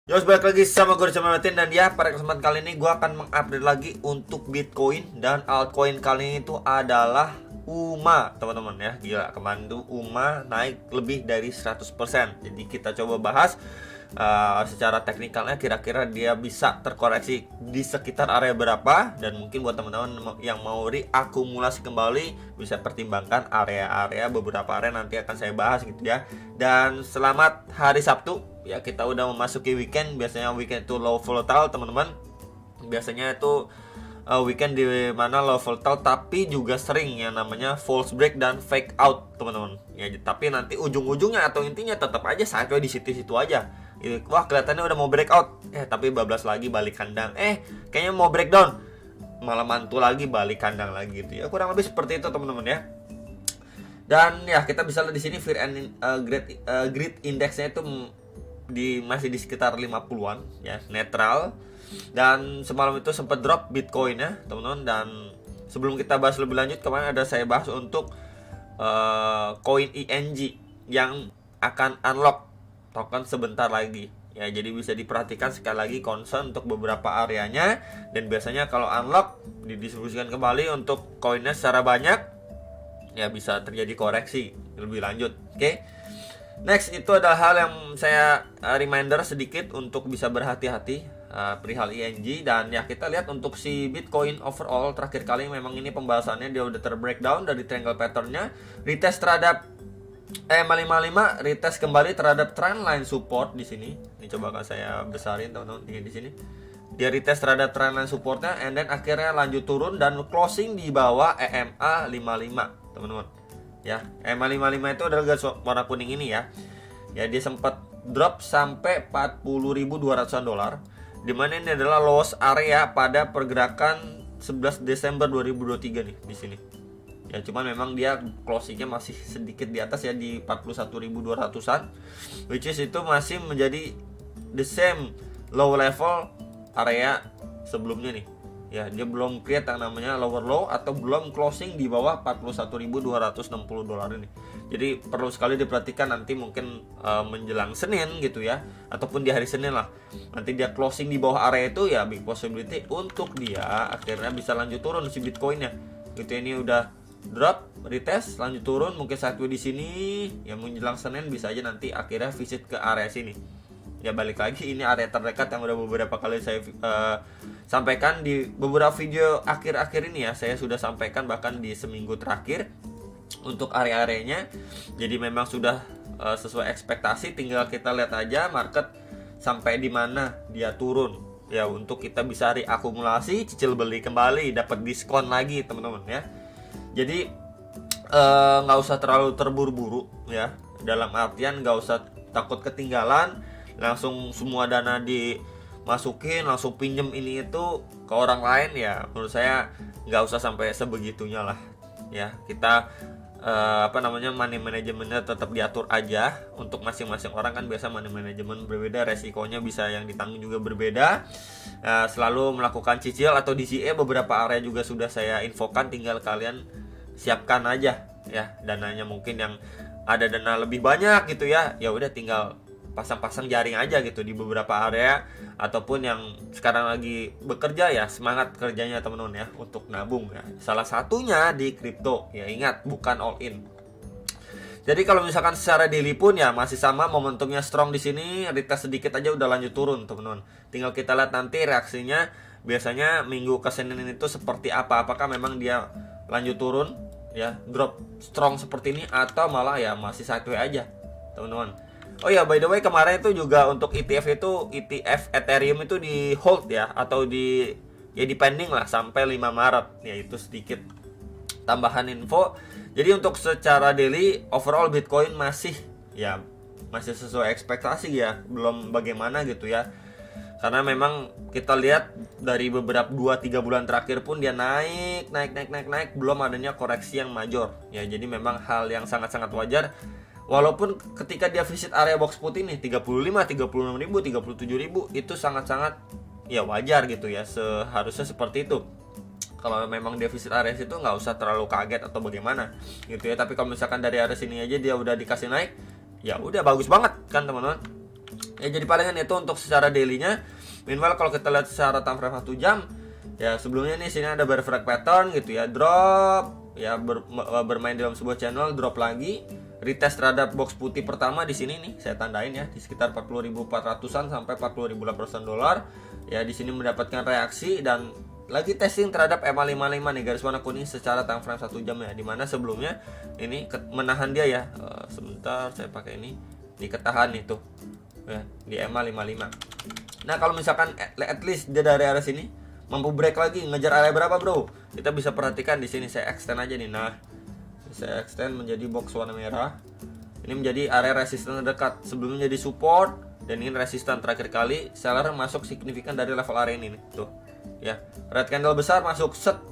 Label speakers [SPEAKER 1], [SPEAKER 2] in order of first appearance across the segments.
[SPEAKER 1] Yo, balik lagi sama gue sama Martin. Dan ya, pada kesempatan kali ini gue akan mengupdate lagi untuk Bitcoin. Dan altcoin kali ini itu adalah UMA, teman-teman ya. Gila, kemarin tuh UMA naik lebih dari 100%. Jadi kita coba bahas secara teknikalnya kira-kira dia bisa terkoreksi di sekitar area berapa. Dan mungkin buat teman-teman yang mau reakumulasi kembali, bisa pertimbangkan area-area, beberapa area nanti akan saya bahas gitu ya. Dan selamat hari Sabtu. Ya, kita udah memasuki weekend. Biasanya weekend itu low volatile, teman-teman. Biasanya itu weekend di mana low volatile, tapi juga sering yang namanya false break dan fake out, teman-teman. Ya, tapi nanti ujung-ujungnya atau intinya tetap aja sideways di situ-situ aja. Wah, kelihatannya udah mau breakout. Tapi bablas lagi balik kandang. Kayaknya mau breakdown. Malah mantul lagi balik kandang lagi gitu ya. Kurang lebih seperti itu, teman-teman ya. Dan ya, kita bisa lihat di sini fear and greed indexnya itu masih di sekitar 50-an ya, netral. Dan semalam itu sempat drop Bitcoin ya, teman-teman. Dan sebelum kita bahas lebih lanjut, kemarin ada saya bahas untuk koin ING yang akan unlock token sebentar lagi ya. Jadi bisa diperhatikan sekali lagi concern untuk beberapa areanya. Dan biasanya kalau unlock didistribusikan kembali untuk koinnya secara banyak, ya bisa terjadi koreksi lebih lanjut. Oke. Next, itu adalah hal yang saya reminder sedikit untuk bisa berhati-hati perihal ING. Dan ya, kita lihat untuk si Bitcoin overall terakhir kali memang ini pembahasannya dia udah terbreakdown dari triangle patternnya, retest terhadap EMA55, retest kembali terhadap trendline support di sini. Ini coba saya besarin, teman-teman, di sini. Dia retest terhadap trendline supportnya, and then akhirnya lanjut turun dan closing di bawah EMA55, teman-teman. Ya, EMA55 itu adalah garis warna kuning ini ya. Ya, dia sempat drop sampai 40.200-an dolar. Dimana ini adalah loss area pada pergerakan 11 Desember 2023 nih di sini. Ya, cuman memang dia closingnya masih sedikit di atas ya, di 41.200-an, which is itu masih menjadi the same low level area sebelumnya nih. Ya, dia belum create yang namanya lower low atau belum closing di bawah 41.260 dolar ini. Jadi perlu sekali diperhatikan nanti mungkin menjelang Senin gitu ya, ataupun di hari Senin lah. Nanti dia closing di bawah area itu, ya big possibility untuk dia akhirnya bisa lanjut turun si Bitcoinnya. Gitu, ini udah drop, retest, lanjut turun, mungkin sideways di sini. Ya, menjelang Senin bisa aja nanti akhirnya visit ke area sini. Ya, balik lagi, ini area terdekat yang udah beberapa kali saya sampaikan di beberapa video akhir-akhir ini ya. Saya sudah sampaikan bahkan di seminggu terakhir untuk area-areanya. Jadi memang sudah sesuai ekspektasi, tinggal kita lihat aja market sampai di mana dia turun ya, untuk kita bisa reakumulasi, cicil beli kembali, dapat diskon lagi, teman-teman ya. Jadi nggak usah terlalu terburu-buru ya, dalam artian nggak usah takut ketinggalan, langsung semua dana dimasukin, langsung pinjem ini itu ke orang lain. Ya, menurut saya nggak usah sampai sebegitunya lah ya. Kita money manajemennya tetap diatur aja. Untuk masing-masing orang kan biasa money manajemen berbeda, resikonya bisa yang ditanggung juga berbeda. Selalu melakukan cicil atau DCA, beberapa area juga sudah saya infokan, tinggal kalian siapkan aja ya dananya. Mungkin yang ada dana lebih banyak gitu ya, ya udah tinggal pasang-pasang jaring aja gitu di beberapa area, ataupun yang sekarang lagi bekerja ya semangat kerjanya, teman-teman ya, untuk nabung ya. Salah satunya di kripto ya, ingat bukan all in. Jadi kalau misalkan secara daily pun ya masih sama, momentumnya strong di sini, retest sedikit aja udah lanjut turun, teman-teman. Tinggal kita lihat nanti reaksinya biasanya minggu ke Senin itu seperti apa. Apakah memang dia lanjut turun ya, drop strong seperti ini, atau malah ya masih sideways aja, teman-teman. Oh ya, by the way, kemarin itu juga untuk ETF Ethereum itu di hold ya, atau di pending lah sampai 5 Maret. Ya, itu sedikit tambahan info. Jadi untuk secara daily overall Bitcoin masih sesuai ekspektasi ya, belum bagaimana gitu ya. Karena memang kita lihat dari beberapa 2-3 bulan terakhir pun dia naik, belum adanya koreksi yang major. Ya, jadi memang hal yang sangat-sangat wajar. Walaupun ketika dia visit area box putih nih 35, 36 ribu, 37 ribu, itu sangat-sangat ya wajar gitu ya, seharusnya seperti itu. Kalau memang dia visit area situ nggak usah terlalu kaget atau bagaimana gitu ya. Tapi kalau misalkan dari area sini aja dia udah dikasih naik, ya udah bagus banget kan, teman-teman. Ya jadi palingan itu untuk secara daily-nya. Meanwhile kalau kita lihat secara time frame 1 jam, ya sebelumnya nih sini ada berfrag pattern gitu ya, drop ya, bermain dalam sebuah channel, drop lagi, retest terhadap box putih pertama di sini nih, saya tandain ya di sekitar 40.400-an sampai 40.800-an dolar. Ya di sini mendapatkan reaksi dan lagi testing terhadap EMA 55 nih, garis warna kuning secara time frame 1 jam ya, dimana sebelumnya ini menahan dia ya. Sebentar saya pakai ini, ketahan nih tuh ya, di EMA 55. Nah kalau misalkan at least dia dari area sini mampu break lagi, ngejar area berapa bro, kita bisa perhatikan di sini. Saya extend aja nih, nah saya extend menjadi box warna merah. Ini menjadi area resisten terdekat, sebelumnya jadi support dan ini resisten. Terakhir kali seller masuk signifikan dari level area ini nih, tuh ya, red candle besar masuk set.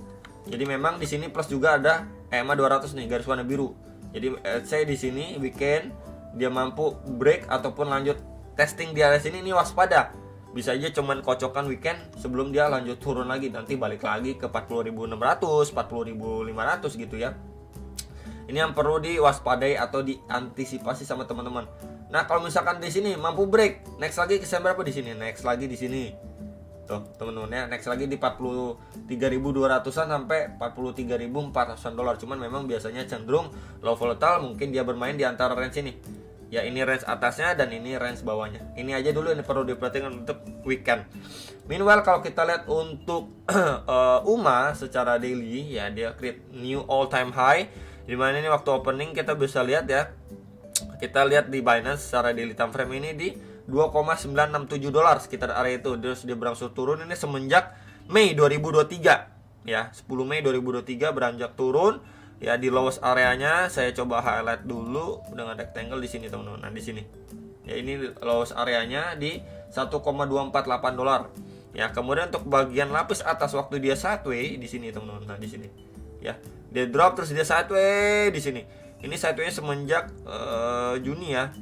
[SPEAKER 1] Jadi memang di sini plus juga ada EMA 200 nih, garis warna biru. Jadi saya di sini weekend dia mampu break ataupun lanjut testing di area sini, ini waspada. Bisa aja cuman kocokan weekend sebelum dia lanjut turun lagi, nanti balik lagi ke 40.600, 40.500 gitu ya. Ini yang perlu diwaspadai atau diantisipasi sama teman-teman. Nah, kalau misalkan di sini mampu break, next lagi ke berapa di sini? Next lagi di sini. Tuh, teman-teman ya, next lagi di 43.200-an sampai 43.400-an dolar. Cuman memang biasanya cenderung low volatile, mungkin dia bermain di antara range ini. Ya, ini range atasnya dan ini range bawahnya. Ini aja dulu yang perlu diperhatikan untuk weekend. Meanwhile kalau kita lihat untuk UMA secara daily ya, dia create new all time high. Dimana ini waktu opening kita bisa lihat ya, kita lihat di Binance secara daily time frame ini di 2,967 dolar sekitar area itu. Terus dia berangsur turun ini semenjak Mei 2023 ya, 10 Mei 2023 beranjak turun. Ya di lowest areanya saya coba highlight dulu dengan rectangle di sini teman-teman. Nah di sini ya, ini lowest areanya di 1,248 dolar. Ya kemudian untuk bagian lapis atas waktu dia sideways di sini teman-teman. Nah di sini ya, dia drop terus dia sideways di sini. Ini sideways semenjak Juni ya,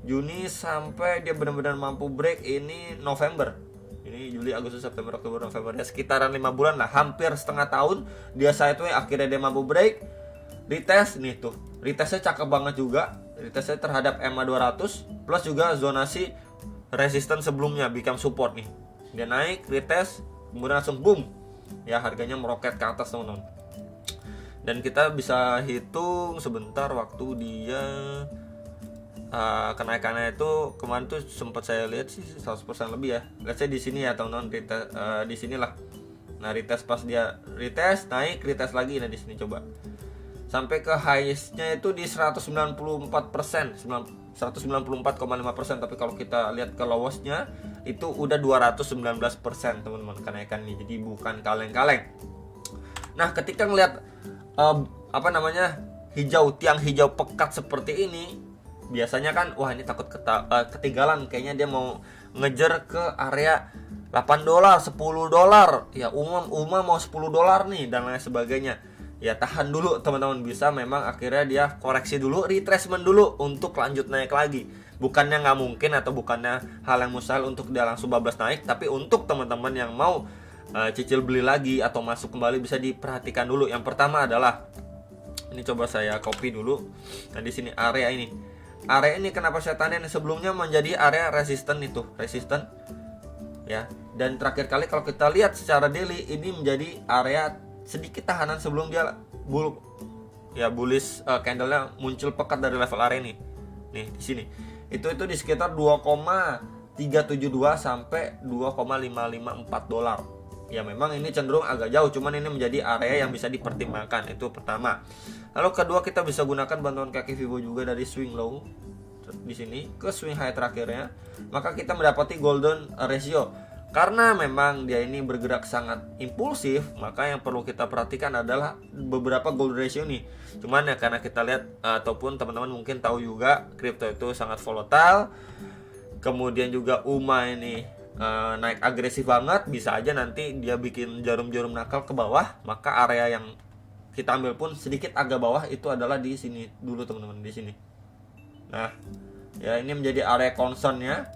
[SPEAKER 1] Juni sampai dia benar-benar mampu break ini November. Ini Juli, Agustus, September, Oktober, November ya, sekitaran 5 bulan lah, hampir setengah tahun dia sideways. Akhirnya dia mampu break, retest nih tuh, retestnya cakep banget juga, retestnya terhadap EMA 200 plus juga zonasi resisten sebelumnya become support nih. Dia naik, retest, kemudian langsung boom ya, harganya meroket ke atas teman-teman. Dan kita bisa hitung sebentar waktu dia kenaikannya itu kemarin tuh sempat saya lihat sih 100% lebih ya. Let's say di sini ya teman-teman, di sinilah. Nah, retest pas dia retest naik, retest lagi. Nah, di sini coba. Sampai ke highest-nya itu di 194%, 194,5%, tapi kalau kita lihat ke lowest-nya itu udah 219% teman-teman kenaikannya. Jadi bukan kaleng-kaleng. Nah, ketika ngelihat tiang hijau pekat seperti ini, biasanya kan wah ini takut ketinggalan, kayaknya dia mau ngejar ke area 8 dolar, 10 dolar. Ya UMA mau 10 dolar nih dan lain sebagainya. Ya tahan dulu teman-teman, bisa memang akhirnya dia koreksi dulu, retracement dulu untuk lanjut naik lagi. Bukannya nggak mungkin atau bukannya hal yang mustahil untuk dia langsung bablas naik, tapi untuk teman-teman yang mau cicil beli lagi atau masuk kembali bisa diperhatikan dulu. Yang pertama adalah ini, coba saya copy dulu. Nah di sini area ini. Area ini kenapa saya tandain sebelumnya menjadi area resisten itu, resisten ya. Dan terakhir kali kalau kita lihat secara daily ini menjadi area sedikit tahanan sebelum dia bullish candlenya muncul pekat dari level area ini. Nih di sini. Itu di sekitar 2,372 sampai 2,554 dolar. Ya memang ini cenderung agak jauh, cuman ini menjadi area yang bisa dipertimbangkan. Itu pertama. Lalu kedua, kita bisa gunakan bantuan kaki Vivo juga dari swing low di sini ke swing high terakhirnya. Maka kita mendapati golden ratio. Karena memang dia ini bergerak sangat impulsif, maka yang perlu kita perhatikan adalah beberapa golden ratio nih. Cuman ya karena kita lihat ataupun teman-teman mungkin tahu juga kripto itu sangat volatile. Kemudian juga UMA ini naik agresif banget, bisa aja nanti dia bikin jarum-jarum nakal ke bawah. Maka area yang kita ambil pun sedikit agak bawah itu adalah di sini dulu teman-teman, di sini. Nah, ya ini menjadi area concernnya.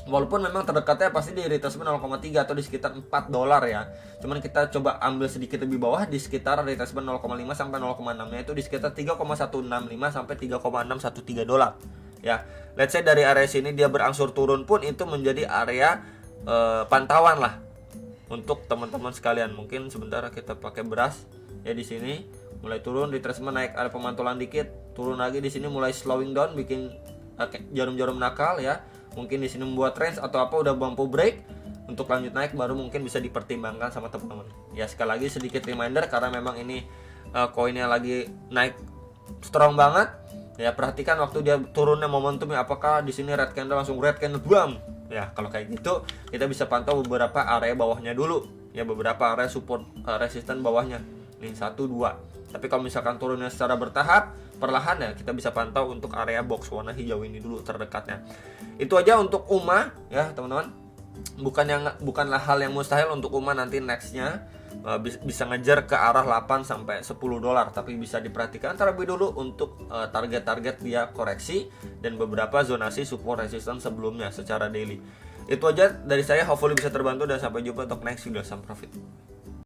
[SPEAKER 1] Walaupun memang terdekatnya pasti di retracement 0,3 atau di sekitar 4 dolar ya. Cuman kita coba ambil sedikit lebih bawah di sekitar retracement 0,5 sampai 0,6 nya itu di sekitar 3,165 sampai 3,613 dolar. ya. Let's say dari area sini dia berangsur turun pun itu menjadi area pantauan lah untuk teman-teman sekalian. Mungkin sebentar kita pakai brush ya, di sini mulai turun, retracement naik, ada pemantulan dikit, turun lagi, di sini mulai slowing down, bikin jarum-jarum nakal ya. Mungkin di sini membuat range atau apa, udah mampu break untuk lanjut naik, baru mungkin bisa dipertimbangkan sama teman-teman. Ya sekali lagi sedikit reminder karena memang ini koinnya lagi naik strong banget. Ya perhatikan waktu dia turunnya momentumnya, apakah di sini red candle langsung red candle bam. Ya kalau kayak gitu kita bisa pantau beberapa area bawahnya dulu. Ya beberapa area support resisten bawahnya. Nih 1 2. Tapi kalau misalkan turunnya secara bertahap, perlahan ya kita bisa pantau untuk area box warna hijau ini dulu terdekatnya. Itu aja untuk UMA ya teman-teman. Bukanlah hal yang mustahil untuk UMA nanti nextnya bisa ngejar ke arah 8 sampai 10 dolar, tapi bisa diperhatikan terlebih dulu untuk target-target dia koreksi dan beberapa zonasi support resistance sebelumnya secara daily. Itu aja dari saya, hopefully bisa terbantu dan sampai jumpa untuk next video. Some profit.